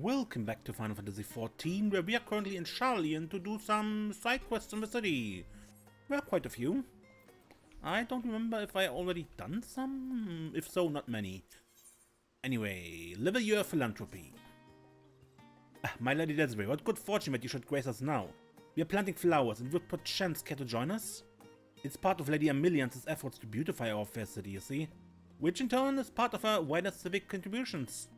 Welcome back to Final Fantasy XIV, where we are currently in Sharlayan to do some side quests in the city. There are quite a few. I don't remember if I already done some. If so, not many. Anyway, Leveilleur Phylanthropy. My Lady Desiree, what good fortune that you should grace us now. We are planting flowers and would perchance care to join us? It's part of Lady Amelian's efforts to beautify our fair city, you see, which in turn is part of her wider civic contributions.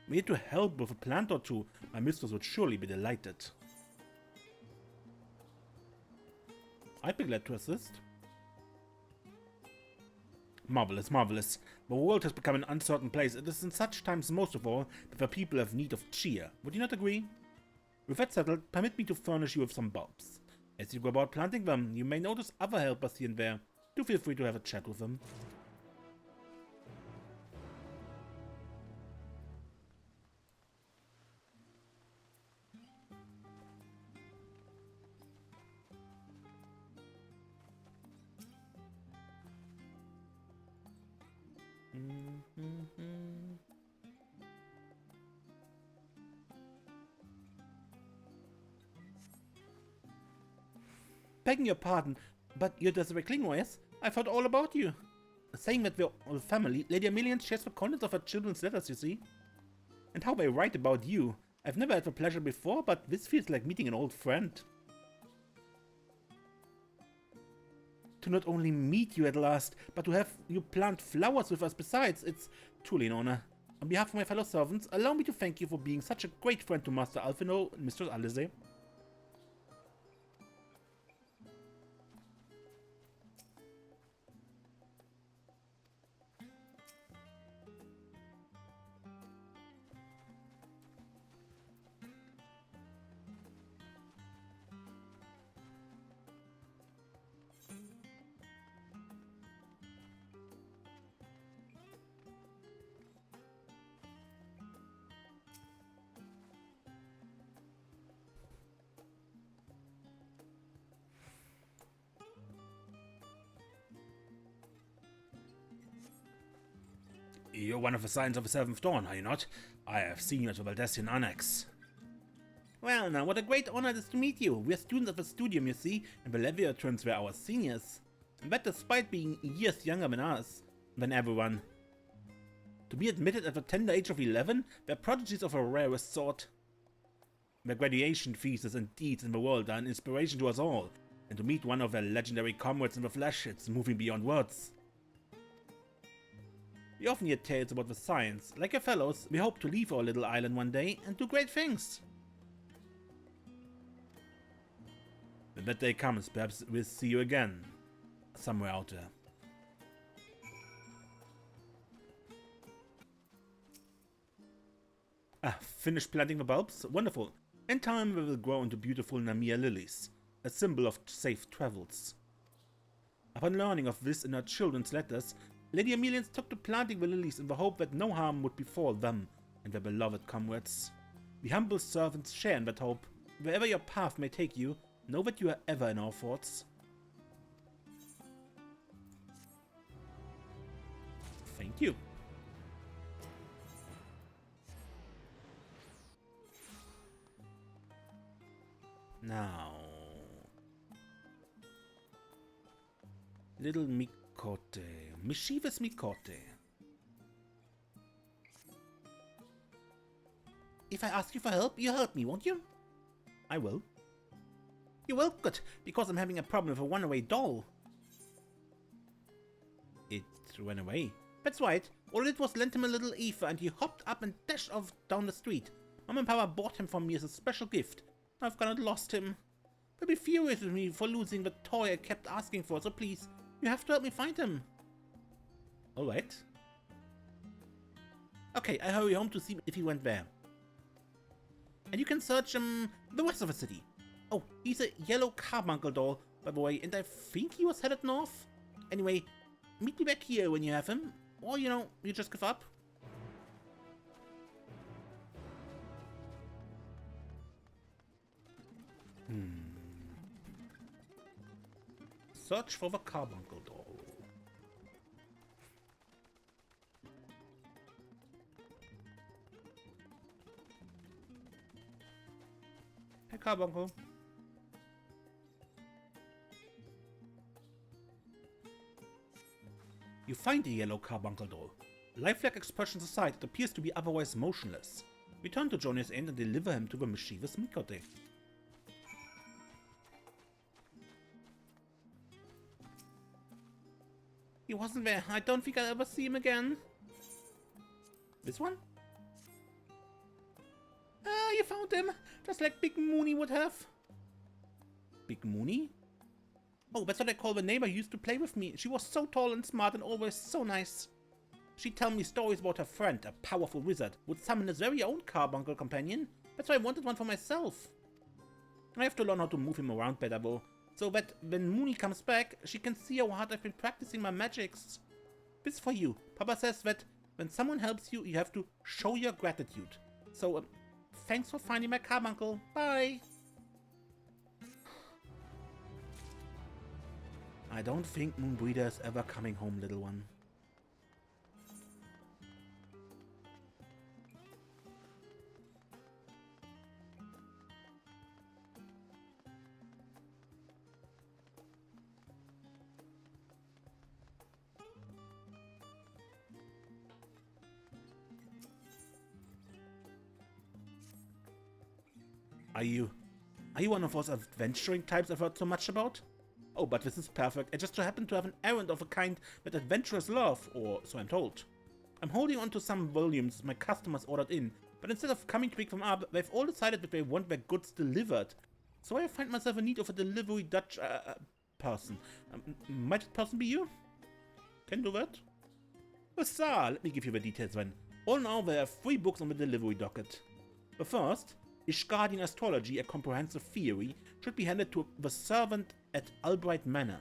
We need to help with a plant or two. My mistress would surely be delighted. I'd be glad to assist. Marvelous, marvelous. The world has become an uncertain place. It is in such times most of all that the people have need of cheer. Would you not agree? With that settled, permit me to furnish you with some bulbs. As you go about planting them, you may notice other helpers here and there. Do feel free to have a chat with them. Begging your pardon, but you're Desiree Klingor, yes? I've heard all about you. Saying that we're all family, Lady Amelian shares the contents of her children's letters, you see. And how they write about you. I've never had the pleasure before, but this feels like meeting an old friend. To not only meet you at last, but to have you plant flowers with us besides, it's truly an honor. On behalf of my fellow servants, allow me to thank you for being such a great friend to Master Alphino and Mistress Alize. You're one of the Scions of the Seventh Dawn, are you not? I have seen you at the Valdesian Annex. Well now, what a great honor it is to meet you. We're students of the Studium, you see, and the Leveilleur turns were our seniors. And that despite being years younger than everyone. To be admitted at the tender age of 11, they're prodigies of a rarest sort. Their graduation feasts and deeds in the world are an inspiration to us all, and to meet one of their legendary comrades in the flesh, it's moving beyond words. We often hear tales about the science. Like your fellows, we hope to leave our little island one day and do great things. When that day comes, perhaps we'll see you again. Somewhere out there. Finished planting the bulbs? Wonderful. In time they will grow into beautiful Namia lilies, a symbol of safe travels. Upon learning of this in her children's letters, Lady Amelian took to planting the lilies in the hope that no harm would befall them and their beloved comrades. The humble servants share in that hope. Wherever your path may take you, know that you are ever in our thoughts. Thank you. Now, little Mikote, mischievous Mikote. If I ask you for help, you help me, won't you? I will. You will? Good, because I'm having a problem with a runaway doll. It ran away. That's right. All it was lent him a little ether and he hopped up and dashed off down the street. Mom and Papa bought him for me as a special gift. I've gone and lost him. They'll be furious with me for losing the toy I kept asking for, so please, you have to help me find him. Alright. Okay, I hurry home to see if he went there. And you can search the rest of the city. Oh, he's a yellow carbuncle doll, by the way, and I think he was headed north. Anyway, meet me back here when you have him. Or, you know, you just give up. Search for the carbuncle doll. Hey, Carbuncle. You find the yellow carbuncle doll. Lifelike expressions aside, it appears to be otherwise motionless. Return to Johnny's end and deliver him to the mischievous Mikote. He wasn't there. I don't think I'll ever see him again. This one? Ah, you found him! Just like Big Mooney would have. Big Mooney? Oh, that's what I call the neighbor who used to play with me. She was so tall and smart and always so nice. She'd tell me stories about her friend, a powerful wizard, would summon his very own carbuncle companion. That's why I wanted one for myself. I have to learn how to move him around better though, so that when Mooney comes back, she can see how hard I've been practicing my magics. This for you. Papa says that when someone helps you, you have to show your gratitude. So, thanks for finding my carbuncle. Bye! I don't think Moonbreeder is ever coming home, little one. Are you one of those adventuring types I've heard so much about? Oh, but this is perfect. I just so happen to have an errand of a kind that adventurers love, or so I'm told. I'm holding on to some volumes my customers ordered in, but instead of coming to pick them up, they've all decided that they want their goods delivered. So I find myself in need of a delivery Dutch person. Might that person be you? Can do that? Huzzah! Let me give you the details then. All in all, there are 3 books on the delivery docket. The first, Ishgardian Astrology, a Comprehensive Theory, should be handed to the servant at Albright Manor.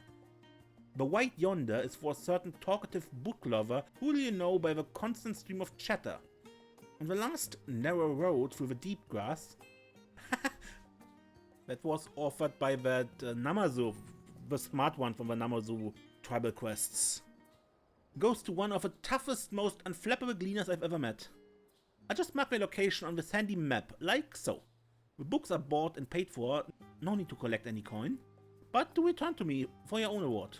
The White Yonder is for a certain talkative book lover who you know by the constant stream of chatter. On the last narrow road through the deep grass, that was offered by that Namazu, the smart one from the Namazu tribal quests, goes to one of the toughest, most unflappable gleaners I've ever met. I just mark my location on this handy map, like so. The books are bought and paid for, no need to collect any coin, but to return to me for your own reward.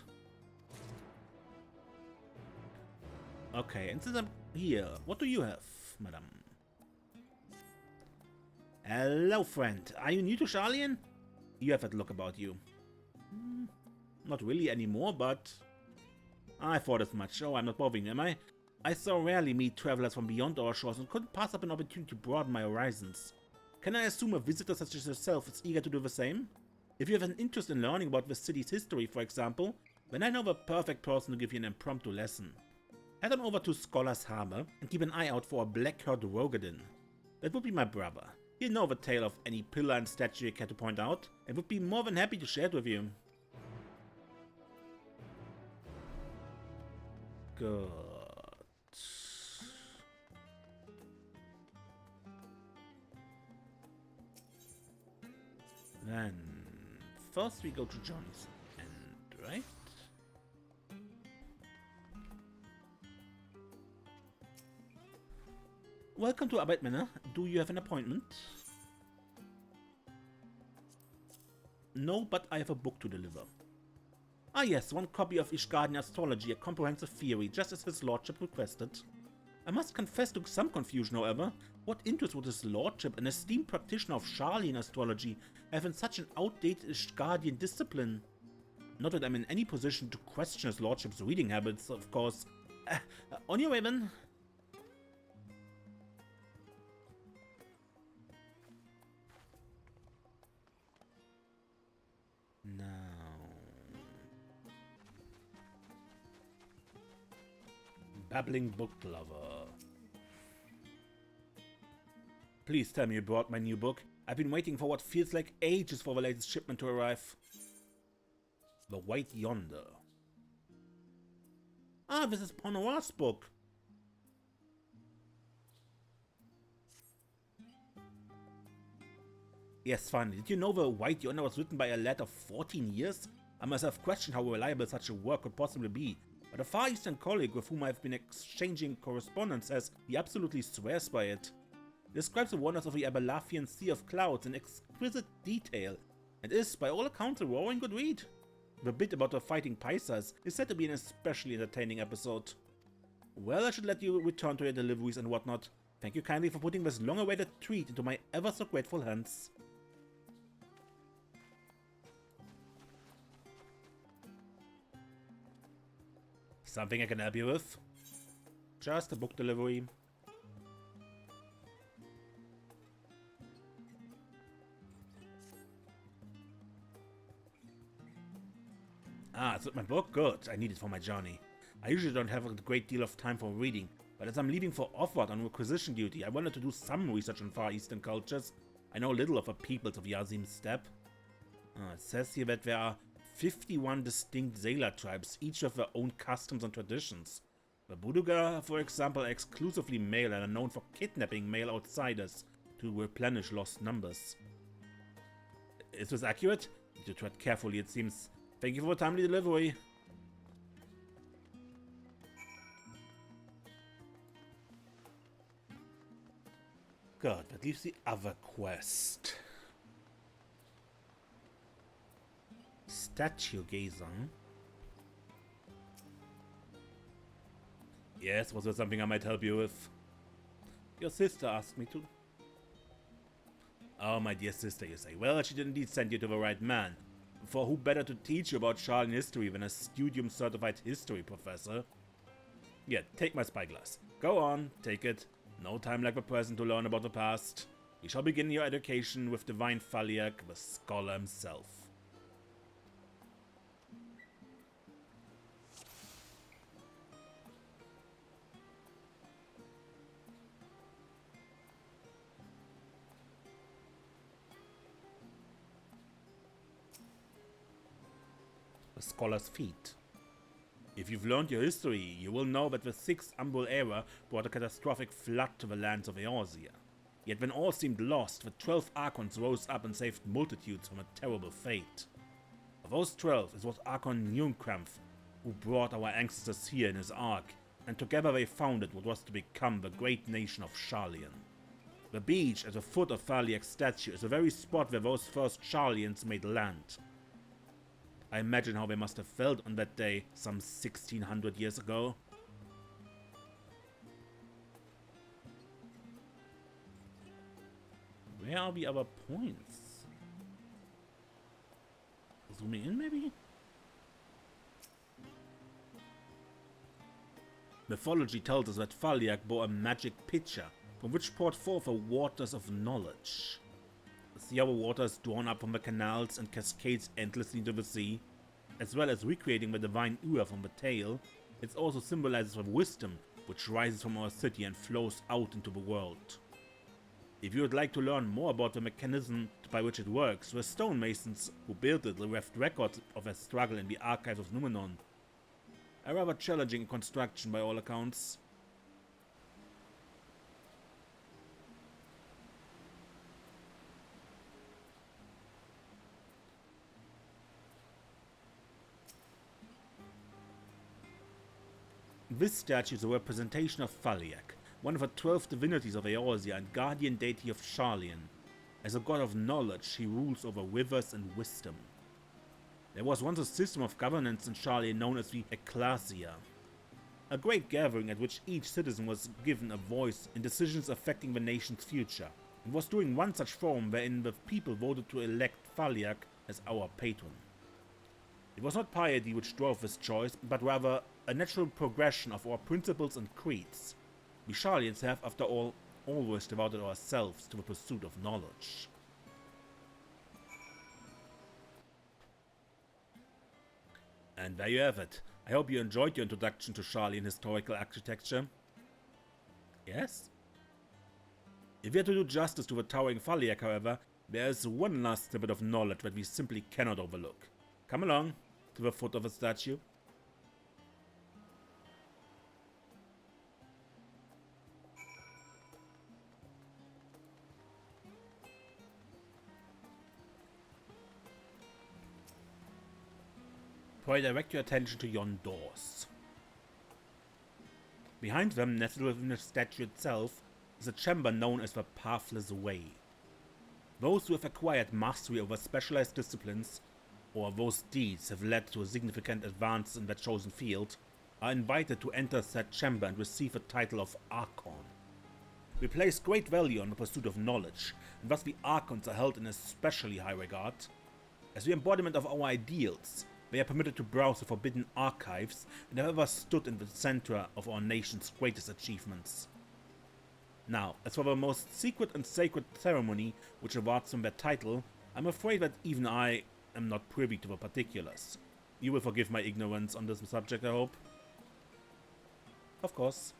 Okay, and since I'm here, what do you have, madam? Hello, friend. Are you new to Sharlayan? You have that look about you. Not really anymore, but I thought as much. Oh, I'm not bothering, am I? I so rarely meet travelers from beyond our shores and couldn't pass up an opportunity to broaden my horizons. Can I assume a visitor such as yourself is eager to do the same? If you have an interest in learning about the city's history, for example, then I know the perfect person to give you an impromptu lesson. Head on over to Scholar's Harbor and keep an eye out for a black-haired Rogadin. That would be my brother. He'll know the tale of any pillar and statue you care to point out, and would be more than happy to share it with you. Good. Then, first we go to Johnny's end, right? Welcome to Arbeit Manor. Do you have an appointment? No, but I have a book to deliver. Ah yes, one copy of Ishgardian Astrology, a Comprehensive Theory, just as his lordship requested. I must confess to some confusion, however. What interest would his lordship, an esteemed practitioner of Sharlayan astrology, have in such an outdated Ishgardian discipline? Not that I'm in any position to question his lordship's reading habits, of course. On your way, then. Now... Babbling book lover. Please tell me you brought my new book. I've been waiting for what feels like ages for the latest shipment to arrive. The White Yonder. Ah, this is Ponoir's book. Yes, finally. Did you know The White Yonder was written by a lad of 14 years? I myself question how reliable such a work could possibly be. But a Far Eastern colleague with whom I've been exchanging correspondence says he absolutely swears by it. describes the wonders of the Abelathian Sea of Clouds in exquisite detail, and is, by all accounts, a roaring good read. The bit about the fighting Pisces is said to be an especially entertaining episode. Well, I should let you return to your deliveries and whatnot. Thank you kindly for putting this long-awaited treat into my ever-so-grateful hands. Something I can help you with? Just a book delivery. Ah, it's my book? Good. I need it for my journey. I usually don't have a great deal of time for reading, but as I'm leaving for Offward on requisition duty, I wanted to do some research on Far Eastern cultures. I know little of the peoples of Yazim's steppe. It says here that there are 51 distinct sailor tribes, each with their own customs and traditions. The Buduga, for example, are exclusively male and are known for kidnapping male outsiders to replenish lost numbers. Is this accurate? Need to tread carefully, it seems. Thank you for the timely delivery. Good, that leaves the other quest. Statue gazing. Yes, was there something I might help you with? Your sister asked me to. Oh, my dear sister, you say. Well, she did indeed send you to the right man. For who better to teach you about Sharlayan history than a studium-certified history professor? Yeah, take my spyglass. Go on, take it. No time like the present to learn about the past. You shall begin your education with divine Phaliak, the scholar himself. The scholar's feet. If you've learned your history, you will know that the 6th Umbral era brought a catastrophic flood to the lands of Eorzea. Yet when all seemed lost, the 12 Archons rose up and saved multitudes from a terrible fate. Of those 12, it was Archon Njunkramph who brought our ancestors here in his ark, and together they founded what was to become the great nation of Sharlayan. The beach at the foot of Phaliak's statue is the very spot where those first Sharlayans made land. I imagine how they must have felt on that day some 1600 years ago. Where are the other points? Zooming in, maybe? Mythology tells us that Phaliak bore a magic pitcher from which poured forth the waters of knowledge. The other water is drawn up from the canals and cascades endlessly into the sea. As well as recreating the divine Ua from the tail, it also symbolizes the wisdom which rises from our city and flows out into the world. If you would like to learn more about the mechanism by which it works, the stonemasons who built it left records of their struggle in the archives of Numenor. A rather challenging construction by all accounts. This statue is a representation of Phaliak, one of the 12 divinities of Eorzea and guardian deity of Sharlayan. As a god of knowledge, he rules over rivers and wisdom. There was once a system of governance in Sharlayan known as the Ecclesia, a great gathering at which each citizen was given a voice in decisions affecting the nation's future. It was during one such forum wherein the people voted to elect Phaliak as our patron. It was not piety which drove this choice, but rather a natural progression of our principles and creeds. We Sharlayans have, after all, always devoted ourselves to the pursuit of knowledge. And there you have it. I hope you enjoyed your introduction to Sharlayan historical architecture. Yes? If we are to do justice to the towering Phaliak, however, there is one last snippet of knowledge that we simply cannot overlook. Come along to the foot of the statue. Pray direct your attention to yon doors. Behind them, nestled within the statue itself, is a chamber known as the Pathless Way. Those who have acquired mastery over specialized disciplines, or those deeds have led to a significant advance in their chosen field, are invited to enter said chamber and receive the title of Archon. We place great value on the pursuit of knowledge, and thus the Archons are held in especially high regard. As the embodiment of our ideals, they are permitted to browse the forbidden archives and have ever stood in the center of our nation's greatest achievements. Now, as for the most secret and sacred ceremony which awards them their title, I'm afraid that even I am not privy to the particulars. You will forgive my ignorance on this subject, I hope. Of course.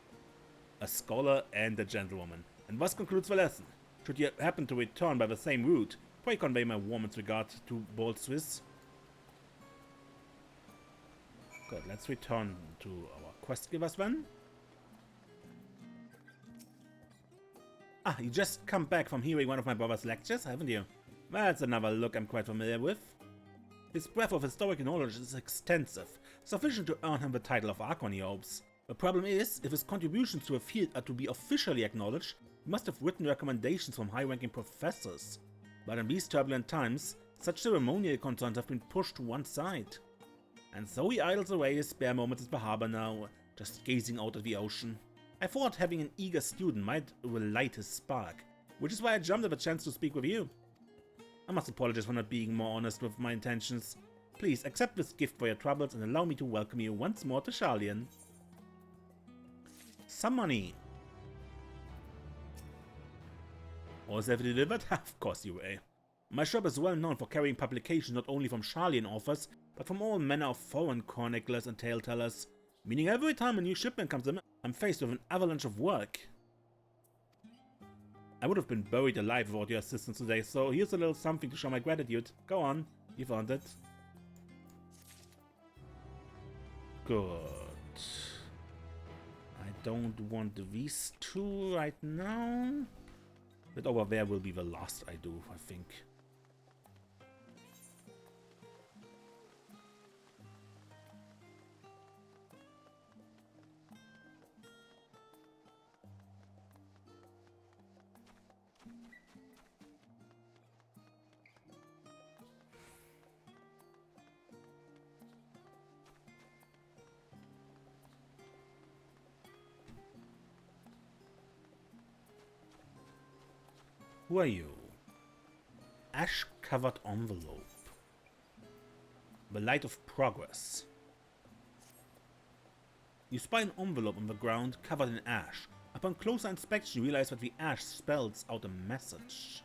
A scholar and a gentlewoman. And thus concludes the lesson. Should you happen to return by the same route, pray convey my warmest regard to Bold Swiss. Good, let's return to our quest givers then. Ah, you just come back from hearing one of my brother's lectures, haven't you? That's another look I'm quite familiar with. His breadth of historical knowledge is extensive, sufficient to earn him the title of Archon, he hopes. The problem is, if his contributions to a field are to be officially acknowledged, he must have written recommendations from high-ranking professors. But in these turbulent times, such ceremonial concerns have been pushed to one side. And so he idles away his spare moments at the harbor now, just gazing out at the ocean. I thought having an eager student might relight his spark, which is why I jumped at the chance to speak with you. I must apologize for not being more honest with my intentions. Please accept this gift for your troubles and allow me to welcome you once more to Sharlayan. Some money. Was ever delivered? Of course you will. My shop is well known for carrying publications not only from Sharlayan authors, but from all manner of foreign chroniclers and tale-tellers, meaning every time a new shipment comes in, I'm faced with an avalanche of work. I would have been buried alive without your assistance today, so here's a little something to show my gratitude. Go on, you've earned it. Good. I don't want these two right now. But over there will be the last I do, I think. Who are you? Ash-covered envelope. The light of progress. You spy an envelope on the ground covered in ash. Upon closer inspection, you realize that the ash spells out a message.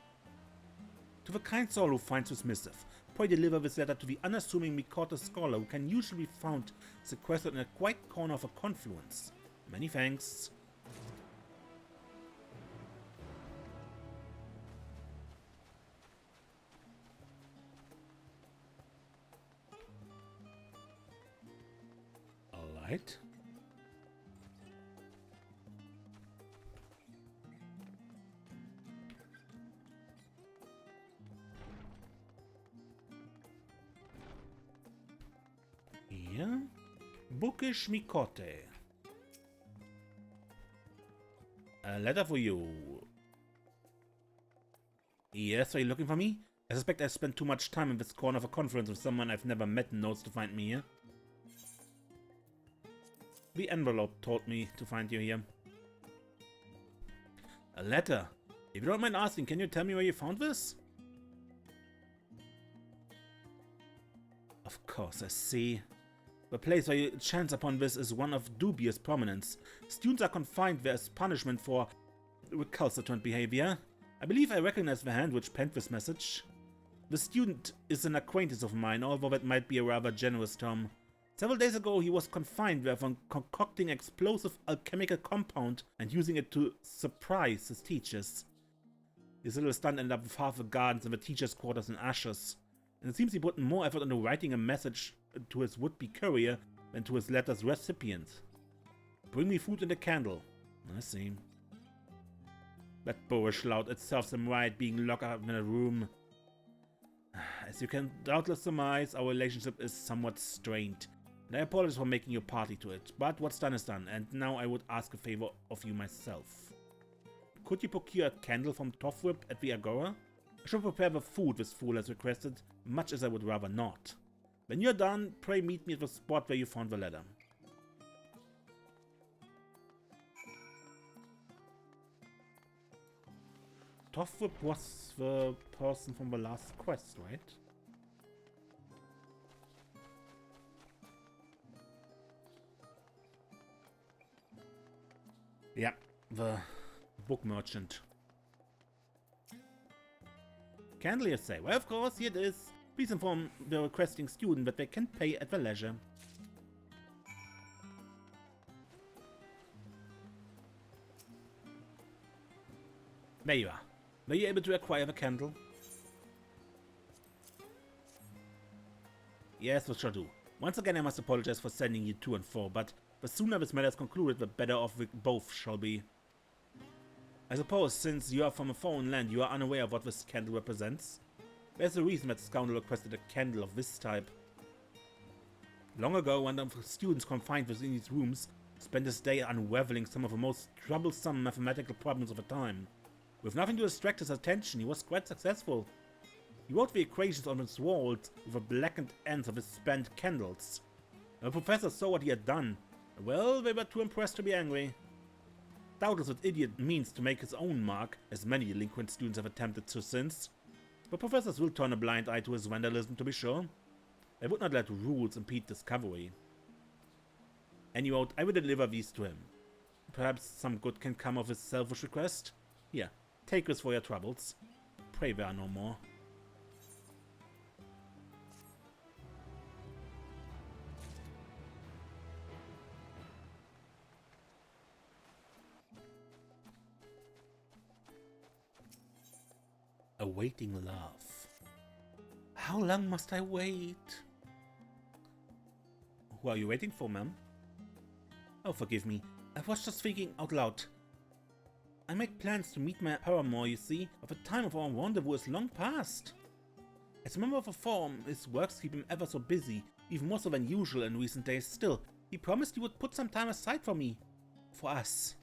To the kind soul who finds this missive, pray deliver this letter to the unassuming Mikota scholar who can usually be found sequestered in a quiet corner of a confluence. Many thanks. Alright. Here. Bookish Mikote. A letter for you. Yes, are you looking for me? I suspect I spent too much time in this corner of a conference with someone I've never met and knows to find me here. The envelope told me to find you here. A letter. If you don't mind asking, can you tell me where you found this? Of course, I see. The place where you chance upon this is one of dubious prominence. Students are confined there as punishment for recalcitrant behavior. I believe I recognize the hand which penned this message. The student is an acquaintance of mine, although that might be a rather generous term. Several days ago, he was confined there for concocting explosive alchemical compound and using it to surprise his teachers. His little stunt ended up with half the gardens and the teachers' quarters in ashes. And it seems he put more effort into writing a message to his would-be courier than to his letter's recipient. Bring me food and a candle. I see. That boorish lout itself some right being locked up in a room. As you can doubtless surmise, our relationship is somewhat strained. And I apologize for making you party to it, but what's done is done, and now I would ask a favor of you myself. Could you procure a candle from Toffwhip at the Agora? I should prepare the food this fool has requested, much as I would rather not. When you're done, pray meet me at the spot where you found the letter. Toffwhip was the person from the last quest, right? Yeah, the book merchant. Candle, you say? Well, of course, here it is. Please inform the requesting student that they can pay at their leisure. There you are. Were you able to acquire the candle? Yes, what shall I do? Once again, I must apologize for sending you to and fro, but the sooner this matter is concluded, the better off we both shall be. I suppose, since you are from a foreign land, you are unaware of what this candle represents. There's a reason that the scoundrel requested a candle of this type. Long ago, one of the students confined within these rooms spent his day unraveling some of the most troublesome mathematical problems of the time. With nothing to distract his attention, he was quite successful. He wrote the equations on his walls with the blackened ends of his spent candles. The professor saw what he had done. Well, they were too impressed to be angry. Doubtless that idiot means to make his own mark, as many delinquent students have attempted to since. But professors will turn a blind eye to his vandalism, to be sure. They would not let rules impede discovery. Anyway, I will deliver these to him. Perhaps some good can come of his selfish request? Here, take this for your troubles. Pray there are no more. Awaiting love. How long must I wait? Who are you waiting for, ma'am? Oh, forgive me. I was just thinking out loud. I make plans to meet my paramour, you see, but the time of our rendezvous is long past. As a member of a firm, his works keep him ever so busy, even more so than usual in recent days. Still, he promised he would put some time aside for me. For us.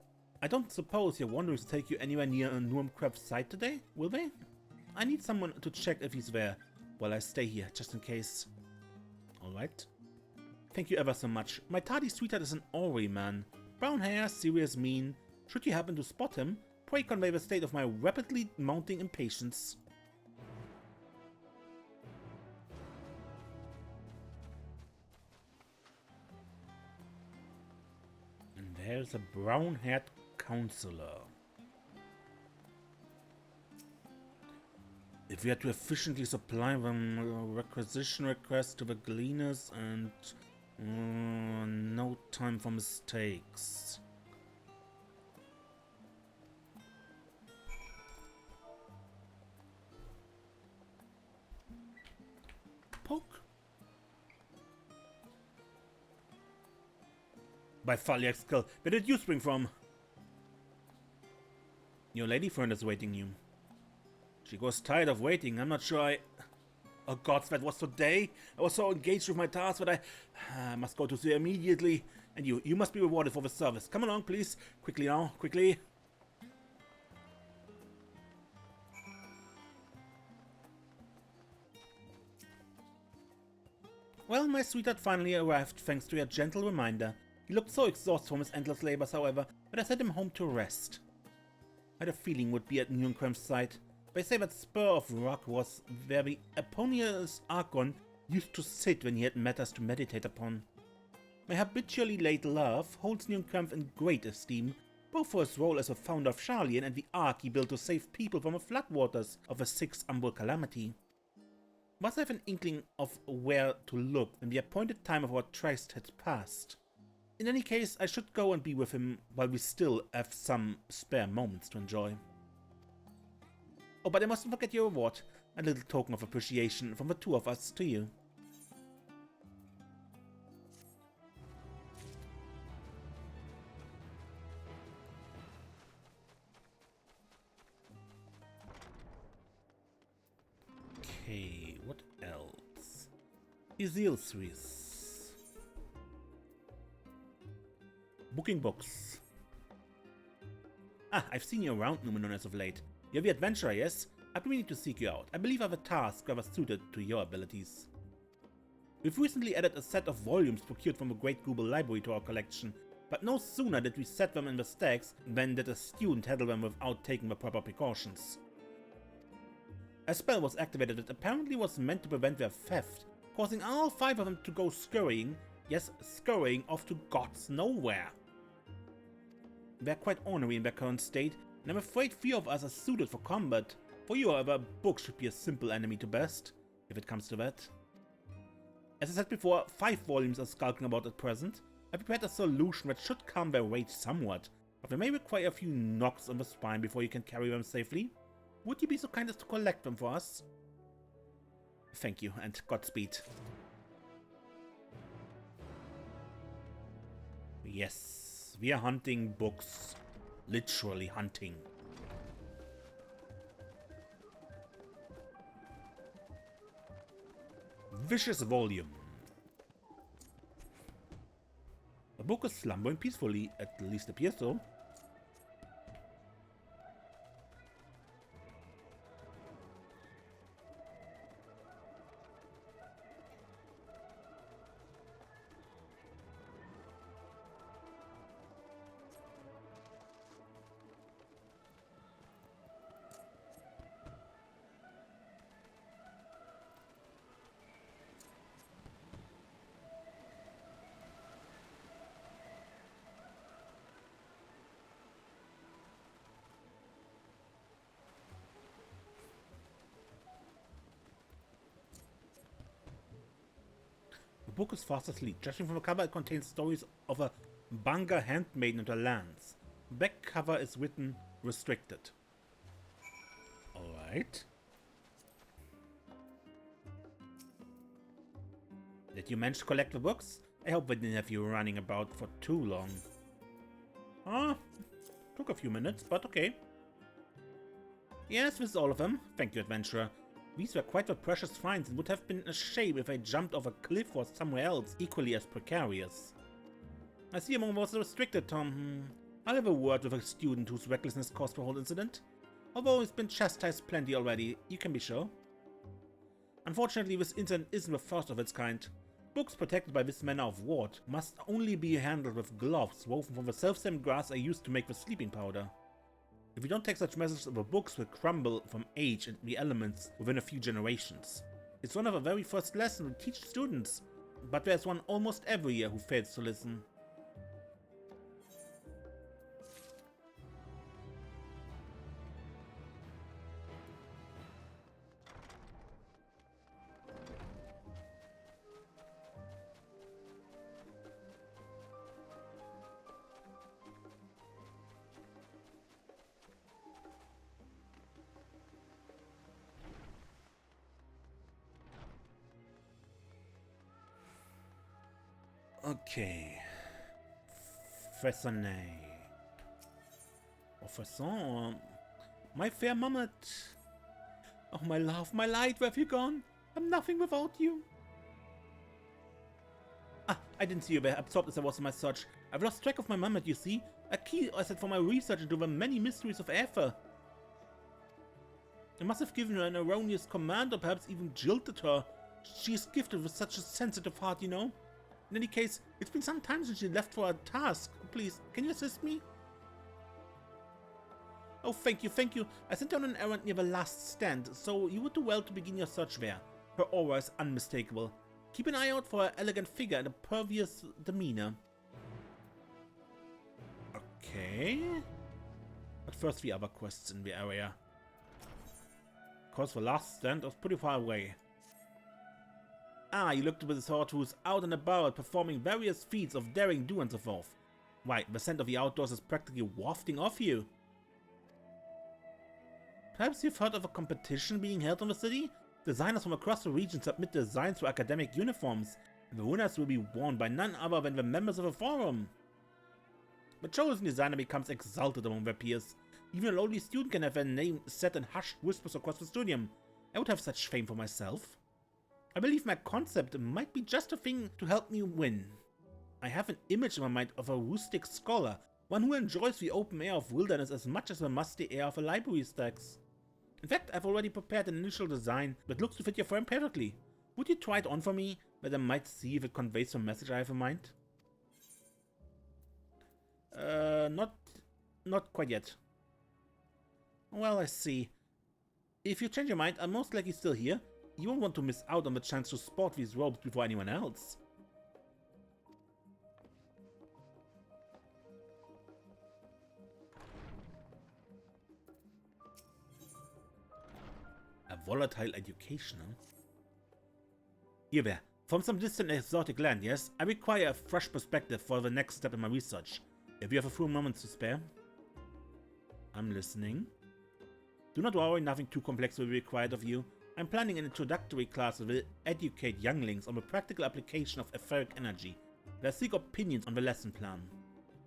I don't suppose your wanderers take you anywhere near Nurmcraft's site today, will they? I need someone to check if he's there while I stay here, just in case. Alright. Thank you ever so much. My tardy sweetheart is an Ori man. Brown hair, serious mien. Should you happen to spot him, pray convey the state of my rapidly mounting impatience. And there's a brown-haired counselor. If we had to efficiently supply them requisition requests to the gleaners and no time for mistakes. Poke. By Thaliak's skull, where did you spring from? Your lady friend is waiting you. She was tired of waiting. I'm not sure I... Oh gods, that was today? I was so engaged with my task that I must go to see her immediately. And you must be rewarded for the service. Come along, please. Quickly now, quickly. Well, my sweetheart finally arrived, thanks to your gentle reminder. He looked so exhausted from his endless labors, however, that I sent him home to rest. I had a feeling would be at Nurmcraft's site. They say that spur of rock was where the Eponius Archon used to sit when he had matters to meditate upon. My habitually late love holds Nurmcraft in great esteem, both for his role as a founder of Sharlayan and the ark he built to save people from the floodwaters of the Sixth Umbral Calamity. Must I have an inkling of where to look when the appointed time of our tryst had passed? In any case, I should go and be with him while we still have some spare moments to enjoy. Oh, but I mustn't forget your reward, a little token of appreciation from the two of us to you. Okay, what else? Isilsuis. Booking books. Ah, I've seen you around Numenor as of late. You're the adventurer, yes? I've been meaning to seek you out. I believe I have a task rather suited to your abilities. We've recently added a set of volumes procured from the Great Google Library to our collection, but no sooner did we set them in the stacks than did a student handle them without taking the proper precautions. A spell was activated that apparently was meant to prevent their theft, causing all 5 of them to go scurrying, yes, scurrying off to God's nowhere. They're quite ornery in their current state, and I'm afraid few of us are suited for combat. For you, however, a book should be a simple enemy to best, if it comes to that. As I said before, 5 volumes are skulking about at present. I prepared a solution that should calm their rage somewhat, but they may require a few knocks on the spine before you can carry them safely. Would you be so kind as to collect them for us? Thank you, and Godspeed. Yes, we are hunting books. Literally hunting. Vicious volume. The book is slumbering peacefully, at least appears so. The book is fast asleep. Judging from the cover, it contains stories of a Banga handmaiden and her lands. The back cover is written restricted. Alright. Did you manage to collect the books? I hope they didn't have you running about for too long. Took a few minutes, but okay. Yes, this is all of them. Thank you, adventurer. These were quite the precious finds and would have been a shame if I jumped off a cliff or somewhere else equally as precarious. I see among those restricted, Tom. I'll have a word with a student whose recklessness caused the whole incident. Although he's been chastised plenty already, you can be sure. Unfortunately, this incident isn't the first of its kind. Books protected by this manner of ward must only be handled with gloves woven from the self-same grass I used to make the sleeping powder. If we don't take such measures, the books will crumble from age and the elements within a few generations. It's one of the very first lessons we teach students, but there's one almost every year who fails to listen. Okay. Fasciné. Or Fasson. My fair Mammet. Oh, my love, my light, where have you gone? I'm nothing without you. Ah, I didn't see you there, absorbed as I was in my search. I've lost track of my Mammet, you see. A key asset for my research into the many mysteries of Aether. I must have given her an erroneous command or perhaps even jilted her. She is gifted with such a sensitive heart, you know. In any case, it's been some time since she left for a task. Please, can you assist me? Oh, thank you, thank you. I sent down an errand near the last stand, so you would do well to begin your search there. Her aura is unmistakable. Keep an eye out for her elegant figure and a pervious demeanor. Okay. But first the other quests in the area. Of course, the last stand was pretty far away. Ah, you looked with a sort who's out and about performing various feats of daring do and so forth. Why, the scent of the outdoors is practically wafting off you. Perhaps you've heard of a competition being held in the city? Designers from across the region submit designs for academic uniforms, and the winners will be worn by none other than the members of the forum. The chosen designer becomes exalted among their peers. Even a lowly student can have their name set in hushed whispers across the studium. I would have such fame for myself. I believe my concept might be just a thing to help me win. I have an image in my mind of a rustic scholar, One who enjoys the open air of wilderness as much as the musty air of a library stacks. In fact, I've already prepared an initial design that looks to fit your firm perfectly. Would you try it on for me, that I might see if it conveys some message I have in mind? Not quite yet. Well, I see. If you change your mind, I'm most likely still here. You won't want to miss out on the chance to sport these robes before anyone else. A volatile education, huh? Here there. From some distant exotic land, yes? I require a fresh perspective for the next step in my research. If you have a few moments to spare. I'm listening. Do not worry, nothing too complex will be required of you. I'm planning an introductory class that will educate younglings on the practical application of etheric energy. I seek opinions on the lesson plan.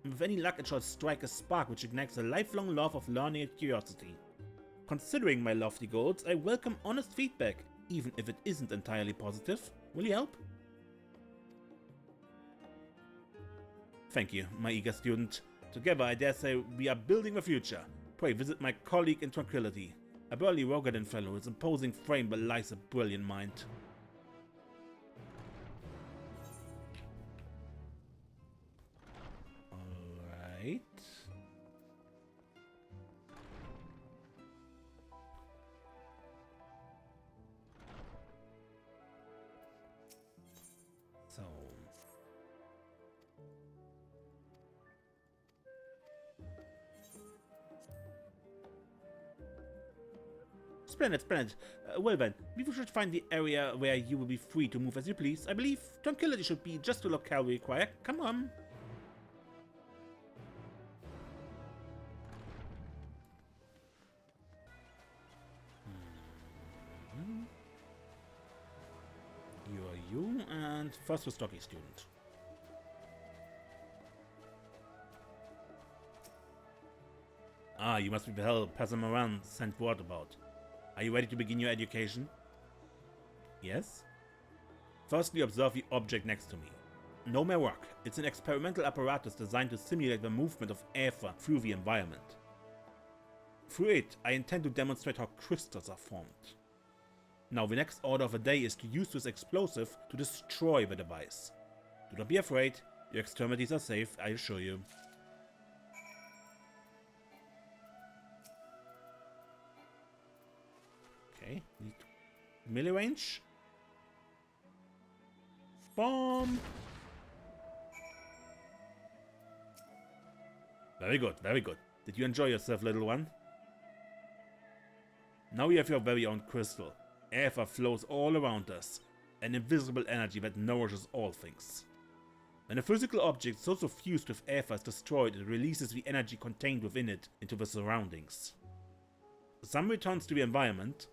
And with any luck, it shall strike a spark which ignites a lifelong love of learning and curiosity. Considering my lofty goals, I welcome honest feedback, even if it isn't entirely positive. Will you help? Thank you, my eager student. Together, I dare say, we are building the future. Pray visit my colleague in tranquility. A burly Rogadan fellow, his imposing frame belies a brilliant mind. Alright. So. Splendid, splendid. Well then, we should find the area where you will be free to move as you please. I believe tranquility should be just the locale we require. Come on. You are you, and first the stocky student. Ah, you must be the hell Passamaran sent word about. Are you ready to begin your education? Yes? Firstly, observe the object next to me. No mere work. It's an experimental apparatus designed to simulate the movement of ether through the environment. Through it, I intend to demonstrate how crystals are formed. Now, the next order of the day is to use this explosive to destroy the device. Do not be afraid. Your extremities are safe, I assure you. Okay, need melee range. Bomb! Very good, very good. Did you enjoy yourself, little one? Now you have your very own crystal. Ether flows all around us, an invisible energy that nourishes all things. When a physical object so suffused with ether is destroyed, it releases the energy contained within it into the surroundings. Some returns to the environment,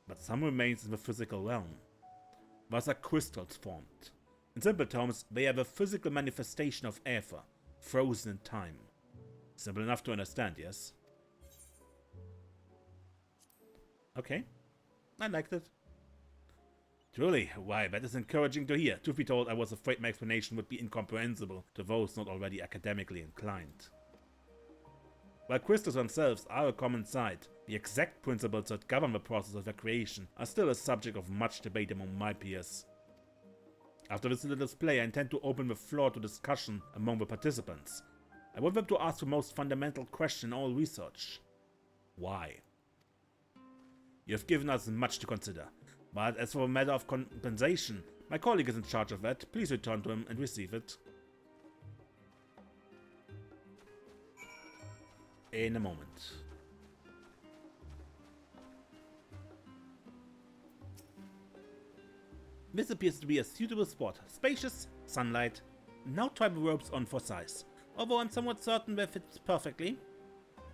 but some remains in the physical realm. Thus are crystals formed. In simple terms, they are the physical manifestation of ether, frozen in time. Simple enough to understand, yes? Okay. I liked it. Truly, why, that is encouraging to hear. Truth be told, I was afraid my explanation would be incomprehensible to those not already academically inclined. While crystals themselves are a common sight, the exact principles that govern the process of their creation are still a subject of much debate among my peers. After this little display, I intend to open the floor to discussion among the participants. I want them to ask the most fundamental question in all research. Why? You have given us much to consider, but as for a matter of compensation, my colleague is in charge of that. Please return to him and receive it. In a moment. This appears to be a suitable spot. Spacious, sunlight. Now try the ropes on for size, although I'm somewhat certain they fit perfectly.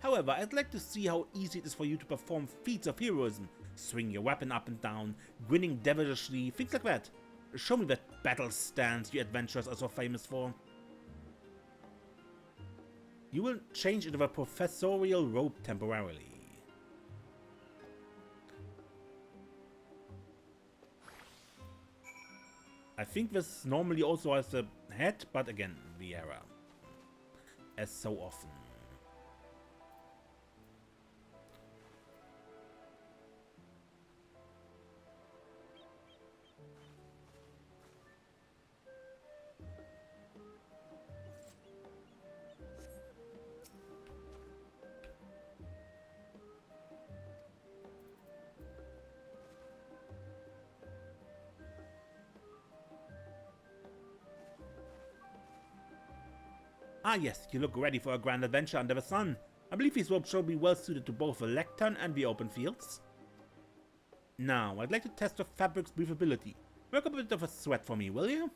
However, I'd like to see how easy it is for you to perform feats of heroism, swing your weapon up and down, grinning devilishly, things like that. Show me that battle stance you adventurers are so famous for. You will change into the professorial robe temporarily. I think this normally also has a head, but again, the error. as so often. Ah yes, you look ready for a grand adventure under the sun. I believe these robes shall be well suited to both the lectern and the open fields. Now, I'd like to test the fabric's breathability. Work a bit of a sweat for me, will you?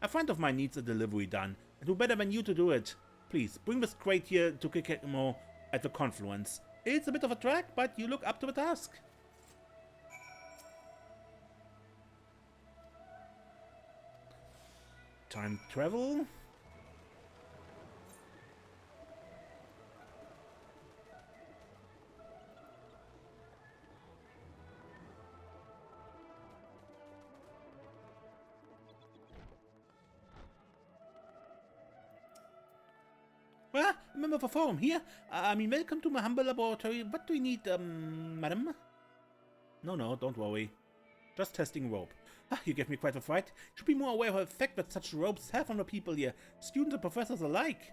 A friend of mine needs a delivery done, and who better than you to do it? Please, bring this crate here to Kikemo at the confluence. It's a bit of a trek, but you look up to the task. Time travel. Well, a member of the forum here. Welcome to my humble laboratory. What do you need, madam? No, don't worry. Just testing rope. Ah, you gave me quite a fright. You should be more aware of the effect that such ropes have on the people here, students and professors alike.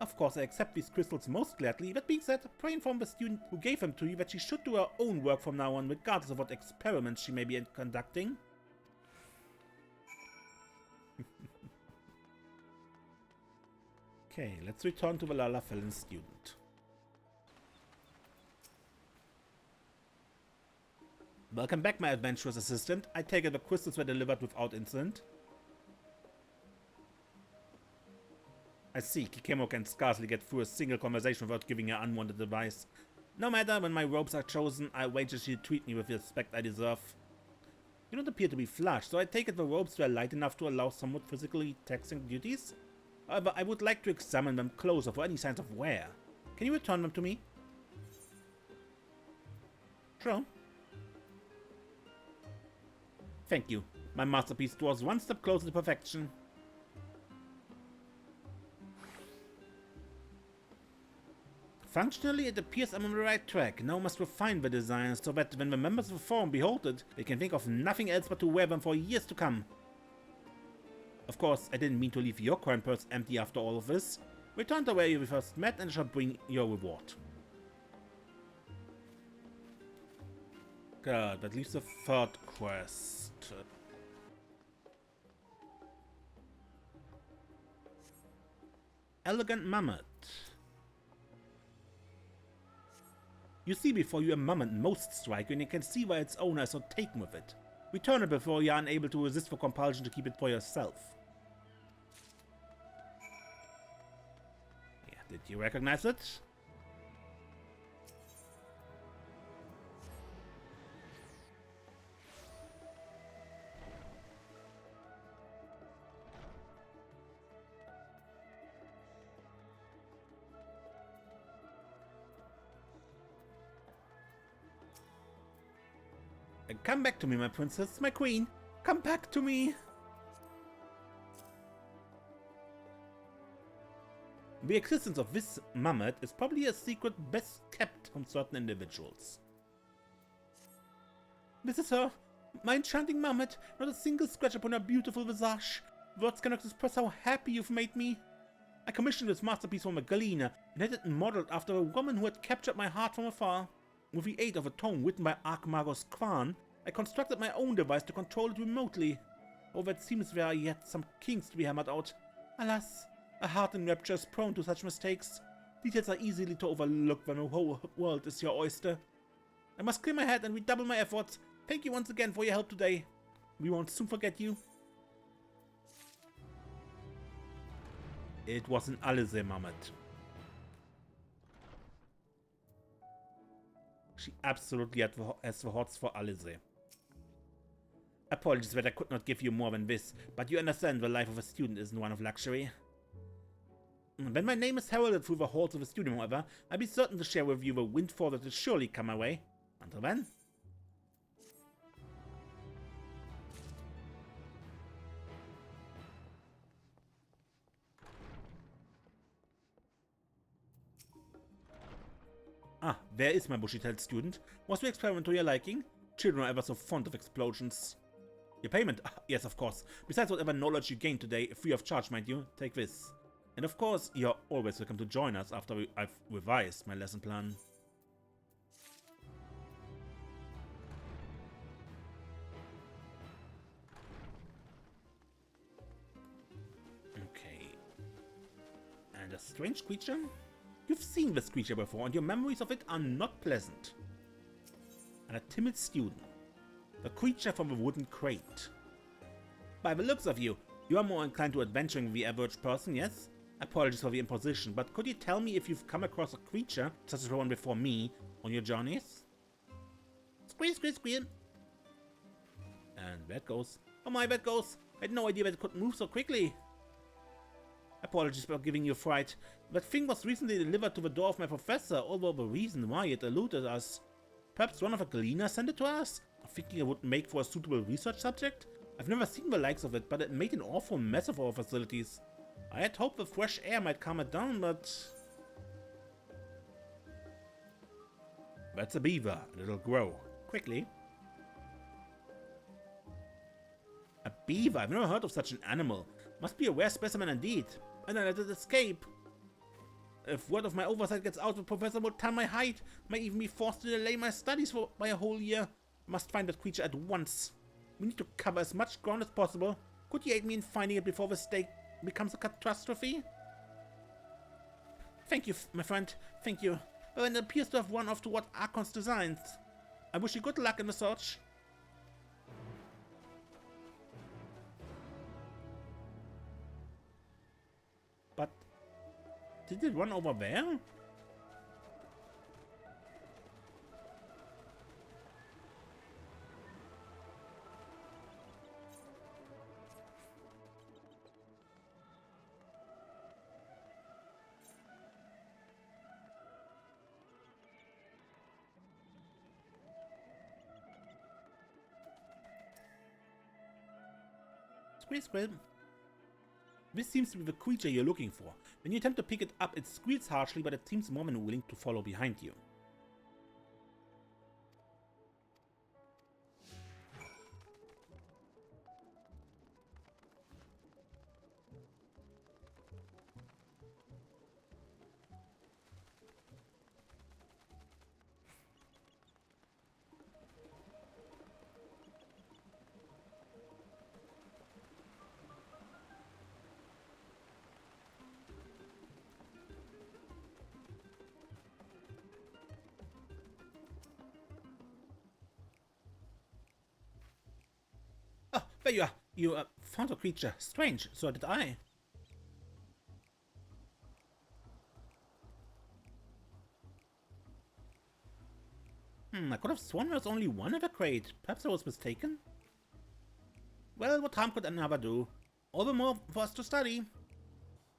Of course, I accept these crystals most gladly. That being said, pray inform the student who gave them to you that she should do her own work from now on, regardless of what experiments she may be conducting. Okay, let's return to the Leveilleur student. Welcome back, my adventurous assistant. I take it the crystals were delivered without incident. I see, Kikemo can scarcely get through a single conversation without giving her unwanted advice. No matter, when my robes are chosen, I wager she'll treat me with the respect I deserve. You don't appear to be flushed, so I take it the robes were light enough to allow somewhat physically taxing duties? However, I would like to examine them closer for any signs of wear. Can you return them to me? Sure. Thank you. My masterpiece draws one step closer to perfection. Functionally, it appears I'm on the right track. Now must refine the design so that when the members of the forum behold it, they can think of nothing else but to wear them for years to come. Of course, I didn't mean to leave your coin purse empty after all of this. Return to where you first met and I shall bring your reward. Good, that leaves the third quest. Elegant Mammet. You see before you a Mammet most striking, and you can see why its owner is so taken with it. Return it before you are unable to resist the compulsion to keep it for yourself. Yeah, did you recognize it? Come back to me, my princess, my queen. Come back to me. The existence of this Mammet is probably a secret best kept from certain individuals. This is her, my enchanting Mammet, not a single scratch upon her beautiful visage. Words cannot express how happy you've made me. I commissioned this masterpiece from a Galena and had it modeled after a woman who had captured my heart from afar. With the aid of a tome written by Archmagos Kwan, I constructed my own device to control it remotely. Although it seems there are yet some kinks to be hammered out. Alas, a heart in rapture is prone to such mistakes. Details are easily to overlook when the whole world is your oyster. I must clear my head and redouble my efforts. Thank you once again for your help today. We won't soon forget you. It was an Alize Mammet. She absolutely has the hots for Alize. Apologies that I could not give you more than this, but you understand the life of a student isn't one of luxury. When my name is heralded through the halls of the studio, however, I'll be certain to share with you the windfall that will surely come my way. Until then. Ah, there is my bushy-tailed student. Was the experiment to your liking? Children are ever so fond of explosions. Your payment? Ah, yes, of course. Besides whatever knowledge you gain today, free of charge, mind you, take this. And of course, you're always welcome to join us after I've revised my lesson plan. Okay. And a strange creature? You've seen this creature before, and your memories of it are not pleasant. And a timid student. The creature from the wooden crate. By the looks of you, you are more inclined to adventuring than the average person, yes? Apologies for the imposition, but could you tell me if you've come across a creature, such as the one before me, on your journeys? Squeal, squeal, squeal. And there it goes. Oh my, there it goes. I had no idea that it could move so quickly. Apologies for giving you a fright. That thing was recently delivered to the door of my professor, although the reason why it eluded us. Perhaps one of the gleaners sent it to us, thinking it would make for a suitable research subject? I've never seen the likes of it, but it made an awful mess of our facilities. I had hoped the fresh air might calm it down, but... That's a beaver, and it'll grow. Quickly. A beaver? I've never heard of such an animal. Must be a rare specimen indeed. And I let it escape. If word of my oversight gets out, the professor will tell my height. Might even be forced to delay my studies by a whole year. Must find that creature at once. We need to cover as much ground as possible. Could you aid me in finding it before the stake becomes a catastrophe? Thank you, my friend. Thank you. Well, it appears to have run off to what Archon's designs. I wish you good luck in the search. But did it run over there? Squeal, squeal. This seems to be the creature you're looking for. When you attempt to pick it up, it squeals harshly, but it seems more than willing to follow behind you. Oh, there you are. You found a creature. Strange. So did I. I could have sworn there was only one in the crate. Perhaps I was mistaken? Well, what harm could another do? All the more for us to study.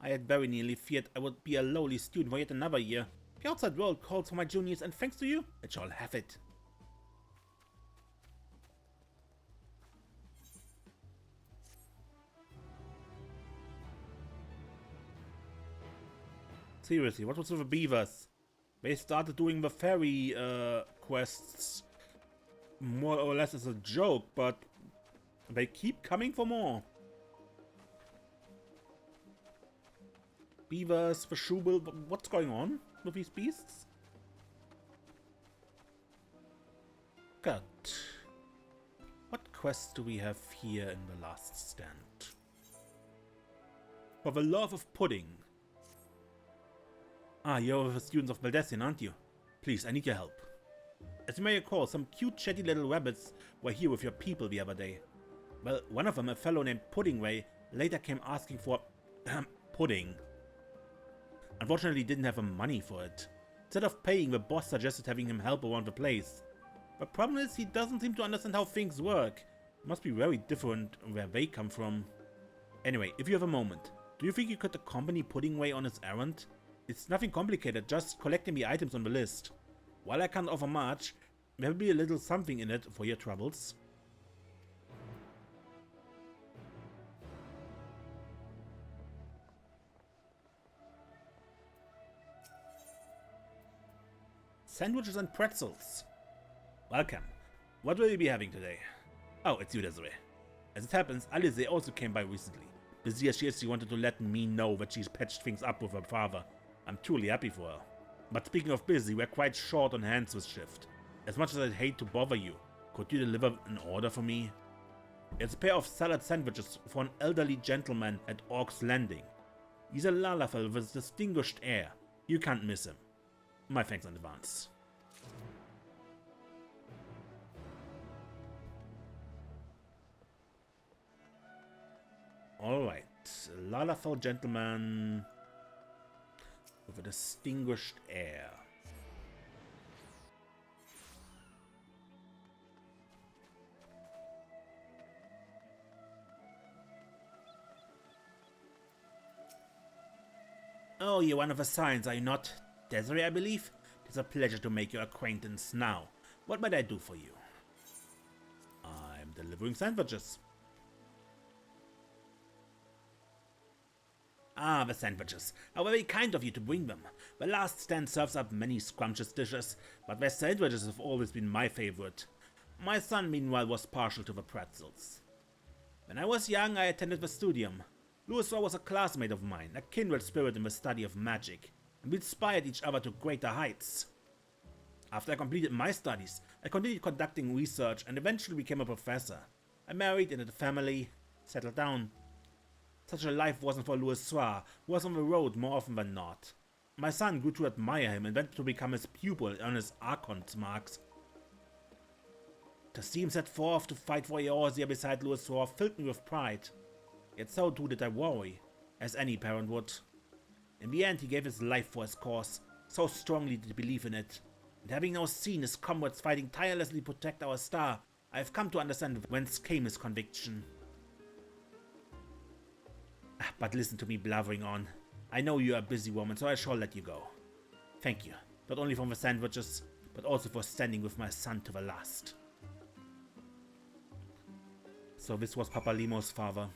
I had very nearly feared I would be a lowly student for yet another year. The outside world calls for my juniors, and thanks to you, it shall have it. Seriously, what was with the beavers? They started doing the fairy quests more or less as a joke, but they keep coming for more. Beavers, the Schubel, what's going on with these beasts? Good. What quests do we have here in the last stand? For the love of pudding. Ah, you're the students of Valdesian, aren't you? Please, I need your help. As you may recall, some cute chatty little rabbits were here with your people the other day. Well, one of them, a fellow named Puddingway, later came asking for pudding. Unfortunately, he didn't have the money for it. Instead of paying, the boss suggested having him help around the place. The problem is, he doesn't seem to understand how things work. It must be very different where they come from. Anyway, if you have a moment, do you think you could accompany Puddingway on his errand? It's nothing complicated, just collecting the items on the list. While I can't offer much, there will be a little something in it for your troubles. Sandwiches and pretzels. Welcome. What will you be having today? Oh, it's you, Desiree. As it happens, Alize also came by recently. Busy as she wanted to let me know that she's patched things up with her father. I'm truly happy for her. But speaking of busy, we're quite short on hands this shift. As much as I'd hate to bother you, could you deliver an order for me? It's a pair of salad sandwiches for an elderly gentleman at Orc's Landing. He's a Lalafell with a distinguished air. You can't miss him. My thanks in advance. Alright, Lalafell gentleman with a distinguished air. Oh, you're one of the signs, are you not? Desiree, I believe? It's a pleasure to make your acquaintance now. What might I do for you? I'm delivering sandwiches. Ah, the sandwiches. How very kind of you to bring them. The last stand serves up many scrumptious dishes, but the sandwiches have always been my favorite. My son, meanwhile, was partial to the pretzels. When I was young, I attended the studium. Leveilleur was a classmate of mine, a kindred spirit in the study of magic, and we inspired each other to greater heights. After I completed my studies, I continued conducting research and eventually became a professor. I married and had a family, settled down. Such a life wasn't for Leveilleur, who was on the road more often than not. My son grew to admire him and went to become his pupil and earn his Archon's marks. To see him set forth to fight for Eorzea beside Leveilleur filled me with pride. Yet so too did I worry, as any parent would. In the end, he gave his life for his cause, so strongly did he believe in it. And having now seen his comrades fighting tirelessly to protect our star, I have come to understand whence came his conviction. But listen to me blathering on. I know you are a busy woman, so I shall let you go. Thank you, not only for the sandwiches, but also for standing with my son to the last. So this was Papa Limo's father.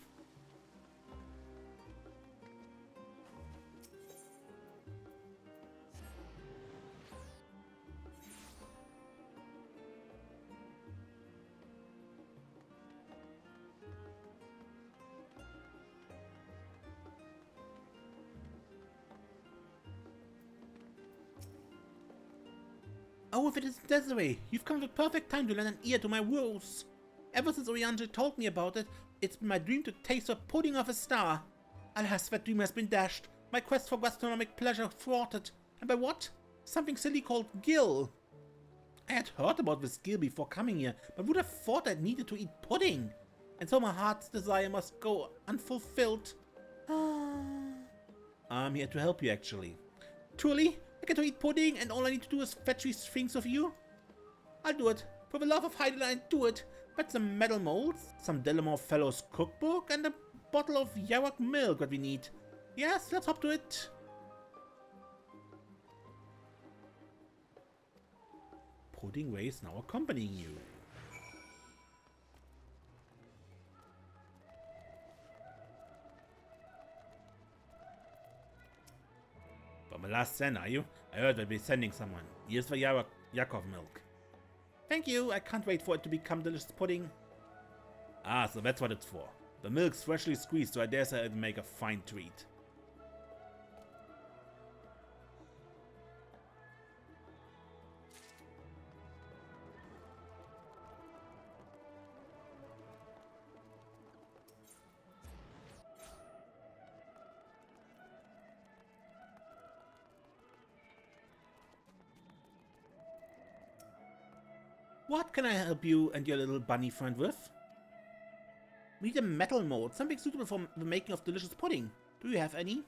Oh, if it is Desiree, you've come at the perfect time to lend an ear to my woes. Ever since Oriange told me about it, it's been my dream to taste the pudding of a star. Alas, that dream has been dashed, my quest for gastronomic pleasure thwarted, and by what? Something silly called Gil. I had heard about this Gil before coming here, but would have thought I needed to eat pudding, and so my heart's desire must go unfulfilled. I'm here to help you, actually. Truly? I get to eat pudding and all I need to do is fetch these things of you? I'll do it. For the love of Heideline, do it. Fetch some metal molds, some Delamore Fellow's cookbook, and a bottle of Yarok milk that we need. Yes, let's hop to it. Pudding Ray is now accompanying you. From the last send, are you? I heard they'll be sending someone. Here's the Yakov milk. Thank you, I can't wait for it to become delicious pudding. Ah, so that's what it's for. The milk's freshly squeezed, so I dare say it'll make a fine treat. What can I help you and your little bunny friend with? We need a metal mold, something suitable for the making of delicious pudding. Do you have any?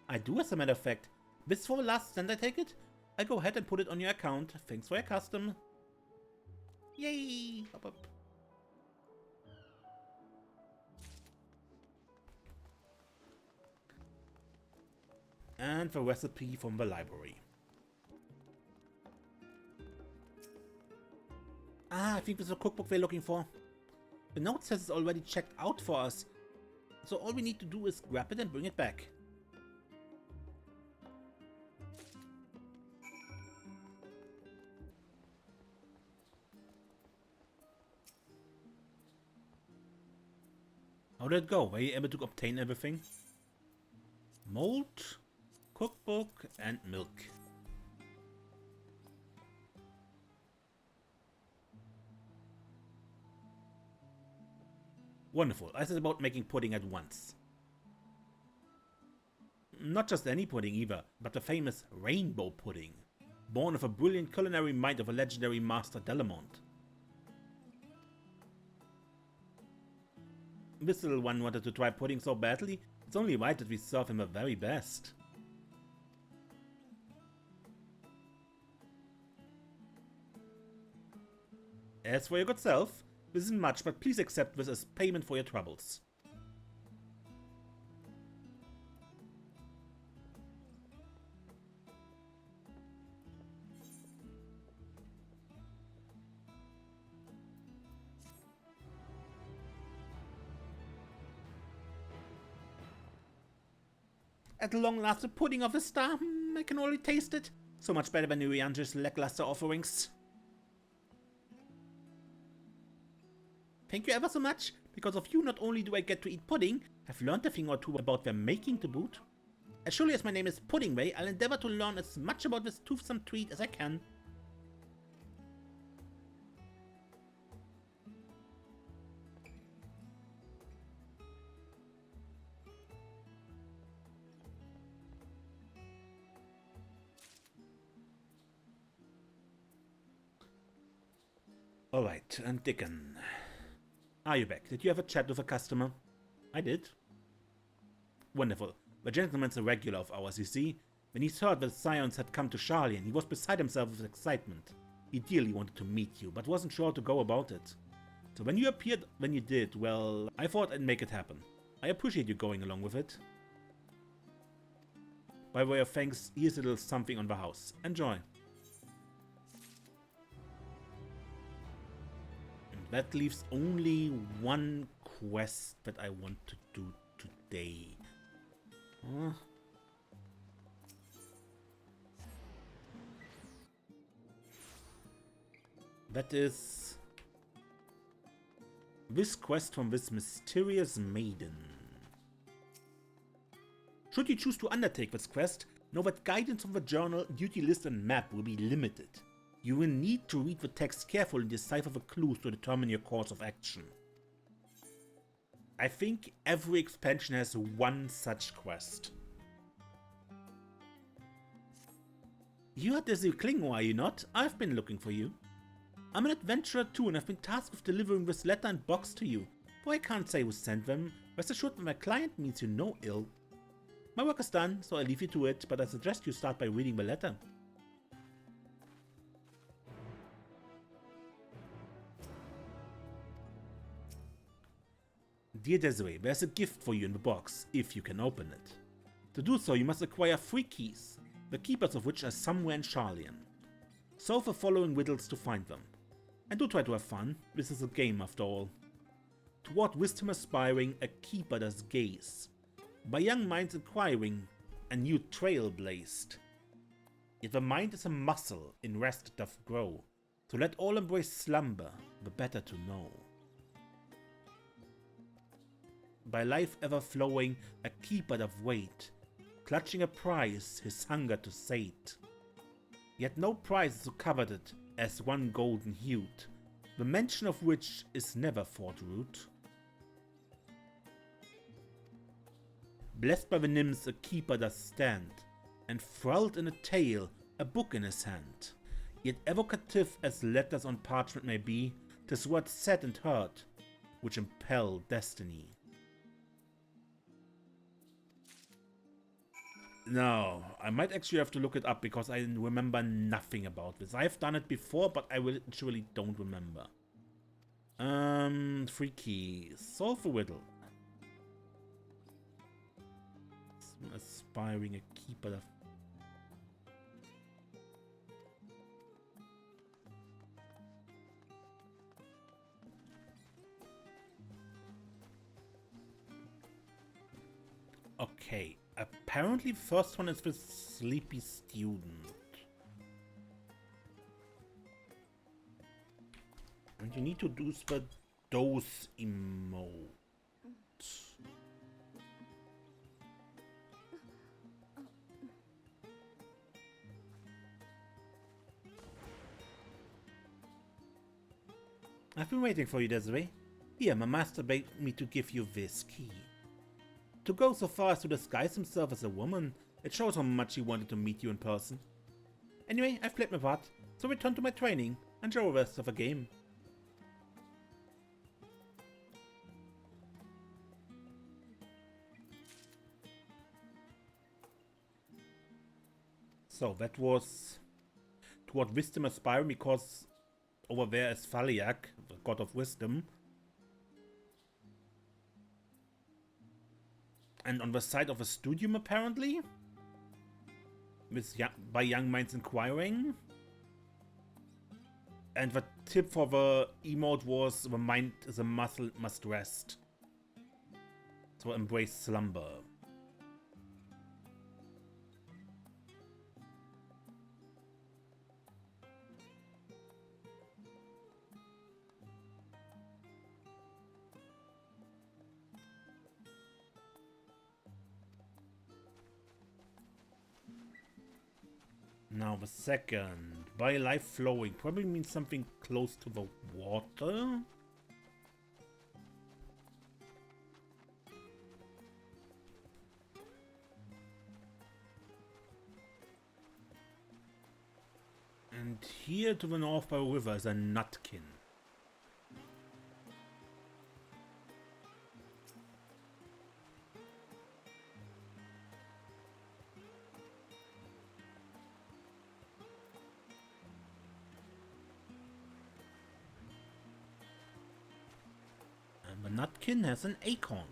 I do, as a matter of fact. This is for the last cent, I take it? I'll go ahead and put it on your account. Thanks for your custom. Yay! Hop up. And the recipe from the library. Ah, I think this is the cookbook we're looking for. The note says it's already checked out for us, so all we need to do is grab it and bring it back. did it go? Were you able to obtain everything? Mold, cookbook, and milk. Wonderful. I set about making pudding at once. Not just any pudding either, but the famous rainbow pudding, born of a brilliant culinary mind of a legendary master Delamont. This little one wanted to try pudding so badly, it's only right that we serve him the very best. As for your good self, this isn't much, but please accept this as payment for your troubles. At long last, the pudding of the star. I can already taste it. So much better than Urianger's lackluster offerings. Thank you ever so much. Because of you, not only do I get to eat pudding, I've learned a thing or two about their making to boot. As surely as my name is Puddingway, I'll endeavor to learn as much about this toothsome treat as I can. Alright, and Dickon. Are you back? Did you have a chat with a customer? I did. Wonderful. The gentleman's a regular of ours, you see. When he heard that the Scions had come to Sharlayan, he was beside himself with excitement. He dearly wanted to meet you, but wasn't sure to go about it. So when you appeared when you did, well, I thought I'd make it happen. I appreciate you going along with it. By way of thanks, here's a little something on the house. Enjoy. That leaves only one quest that I want to do today. That is this quest from this mysterious maiden. Should you choose to undertake this quest, know that guidance from the journal, duty list and map will be limited. You will need to read the text carefully and decipher the clues to determine your course of action. I think every expansion has one such quest. You are Dizzy Klingo, are you not? I've been looking for you. I'm an adventurer too, and I've been tasked with delivering this letter and box to you. Though I can't say who sent them, rest assured that my client means you no ill. My work is done, so I leave you to it, but I suggest you start by reading the letter. Dear Desiree, there's a gift for you in the box, if you can open it. To do so, you must acquire 3 keys, the keepers of which are somewhere in Sharlayan. Solve the following riddles to find them. And do try to have fun, this is a game after all. Toward wisdom aspiring, a keeper does gaze. By young minds inquiring, a new trail blazed. Yet the mind is a muscle, in rest it doth grow. So let all embrace slumber, the better to know. By life ever flowing, a keeper doth wait, clutching a prize, his hunger to sate. Yet no prize is so coveted as one golden hued, the mention of which is never thought rude. Blessed by the nymphs a keeper doth stand, enthralled in a tale, a book in his hand. Yet evocative as letters on parchment may be, 'tis words said and heard, which impel destiny. No, I might actually have to look it up because I remember nothing about this. I've done it before, but I literally don't remember. 3 keys. Solve a riddle. Aspiring a keeper. Okay. Apparently the first one is the sleepy student. And you need to do the dose emote. I've been waiting for you, Desiree. Here, my master begged me to give you this key. To go so far as to disguise himself as a woman, it shows how much he wanted to meet you in person. Anyway, I've played my part, so return to my training. Enjoy the rest of the game. So that was toward wisdom aspiring, because over there is Phaliak, the god of wisdom. And on the side of a studium, apparently, with by young minds inquiring. And the tip for the emote was the mind is a muscle must rest. So embrace slumber. Now the second, by life flowing, probably means something close to the water. And here to the north by the river is a nutkin. The nutkin has an acorn.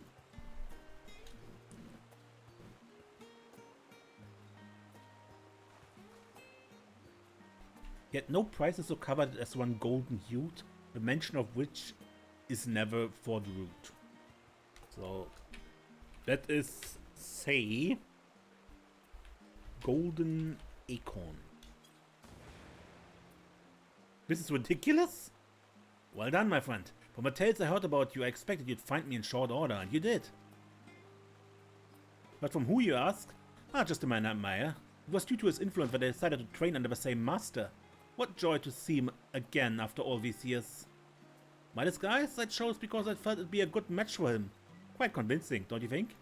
Yet no prize is so coveted as one golden hewed, the mention of which is never for the root. So that is, say, golden acorn. This is ridiculous? Well done, my friend. From the tales I heard about you, I expected you'd find me in short order, and you did. But from who, you ask? Ah, just a man I admire. It was due to his influence that I decided to train under the same master. What joy to see him again after all these years. My disguise I chose because I felt it'd be a good match for him. Quite convincing, don't you think?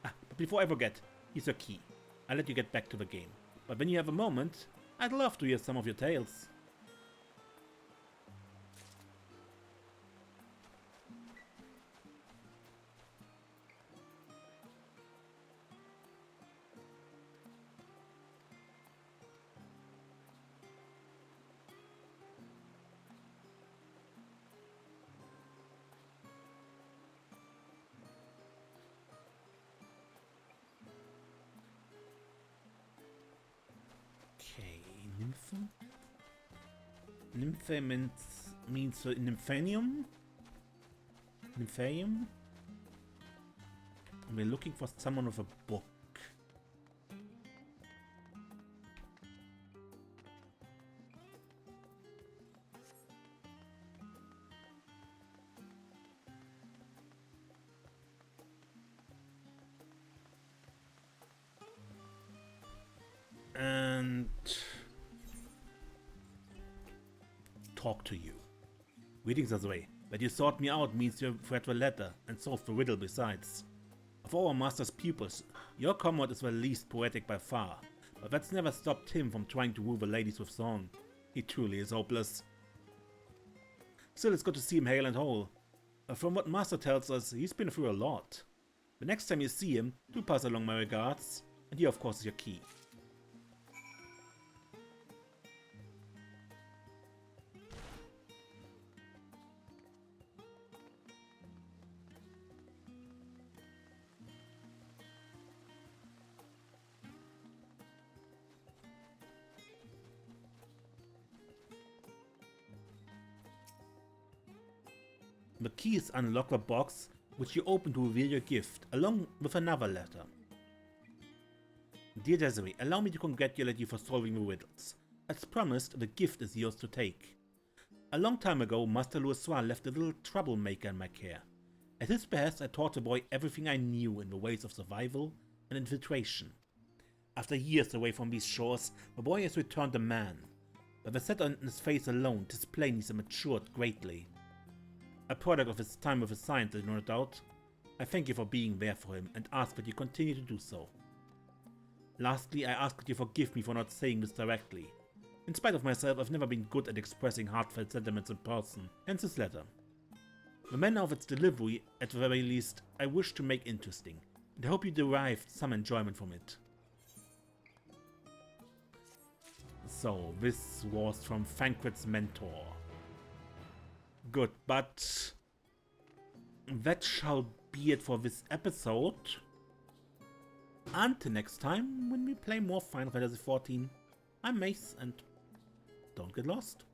Ah, but before I forget, here's your key. I'll let you get back to the game. But when you have a moment, I'd love to hear some of your tales. Nymphe means nymphanium? Nymphanium? And we're looking for someone with a book. And talk to you. Greetings, Desiree. That you sought me out means you've read the letter and solved the riddle besides. Of all our master's pupils, your comrade is the least poetic by far, but that's never stopped him from trying to woo the ladies with song. He truly is hopeless. Still, it's good to see him hale and whole. From what master tells us, he's been through a lot. The next time you see him, do pass along my regards, and here of course is your key. The keys unlock the box, which you open to reveal your gift, along with another letter. Dear Desiree, allow me to congratulate you for solving the riddles. As promised, the gift is yours to take. A long time ago, Master Leveilleur left a little troublemaker in my care. At his behest, I taught the boy everything I knew in the ways of survival and infiltration. After years away from these shores, the boy has returned a man. But the set on his face alone, 'tis plain he's matured greatly. A product of his time with his science, no doubt. I thank you for being there for him, and ask that you continue to do so. Lastly, I ask that you forgive me for not saying this directly. In spite of myself, I've never been good at expressing heartfelt sentiments in person, hence this letter. The manner of its delivery, at the very least, I wish to make interesting, and I hope you derived some enjoyment from it. So, this was from Thancred's mentor. Good, but that shall be it for this episode. Until next time, when we play more Final Fantasy XIV, I'm Mace, and don't get lost.